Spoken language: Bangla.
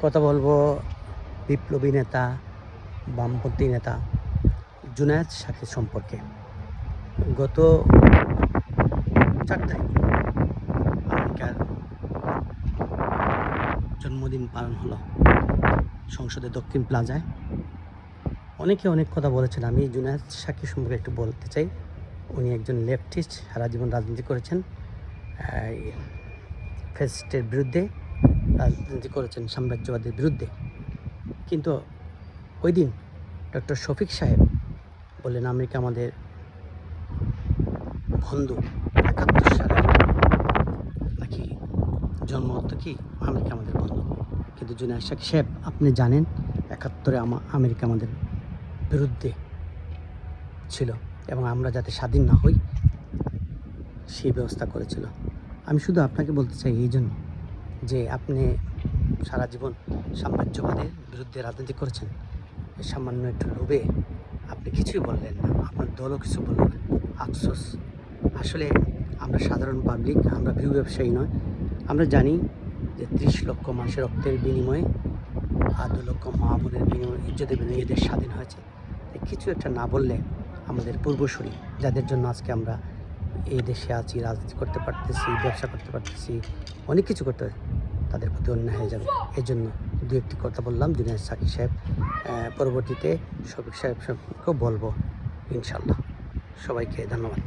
কথা বলবো বিপ্লবী নেতা, বামপন্থী নেতা জুনায়েদ সাকির সম্পর্কে। গত 4 তারিখ আমেরিকার জন্মদিন পালন হলো সংসদের দক্ষিণ প্লাজায়। অনেকে অনেক কথা বলেছেন। আমি জুনায়েদ সাকির সম্পর্কে একটু বলতে চাই। উনি একজন লেফটিস্ট, সারা জীবন রাজনীতি করেছেন, ফ্যাসিস্টের বিরুদ্ধে রাজনীতি করেছেন, সাম্রাজ্যবাদের বিরুদ্ধে। কিন্তু ওই দিন ডক্টর শফিক সাহেব বললেন আমেরিকা আমাদের বন্ধু। 71 সালে নাকি জন্মগত কি আমেরিকা আমাদের বন্ধু। কিন্তু জুনায়েদ সাকির সাহেব, আপনি জানেন 71-এ আমেরিকা আমাদের বিরুদ্ধে ছিল এবং আমরা যাতে স্বাধীন না হই সেই ব্যবস্থা করেছিল। আমি শুধু আপনাকে বলতে চাই এই জন্য যে আপনি সারা জীবন সাম্রাজ্যবাদের বিরুদ্ধে রাজনীতি করেছেন। সামান্য একটু লোভে আপনি কিছুই বললেন না, আপনার দলও কিছু বলল না। আফসোস। আসলে আমরা সাধারণ পাবলিক, আমরা ভিউ ব্যবসায়ী নয়। আমরা জানি যে 30 লক্ষ মানুষের রক্তের বিনিময়ে আর 2 লক্ষ মা বোনের বিনিময়ে, ইজ্জতের বিনিময়ে এদের স্বাধীন হয়েছে। কিছু একটা না বললে আমাদের পূর্বসূরি, যাদের জন্য আজকে আমরা এই দেশে আছি, রাজনীতি করতে পারতেছি, ব্যবসা করতে পারতেছি, অনেক কিছু করতে, তাদের প্রতি অন্যায় হয়ে যাবে। এই জন্য দু একটি কথা বললাম জুনায়েদ সাকির সাহেব। পরবর্তীতে শফিক সাহেব সম্পর্কেও বলবো ইনশাল্লাহ। সবাইকে ধন্যবাদ।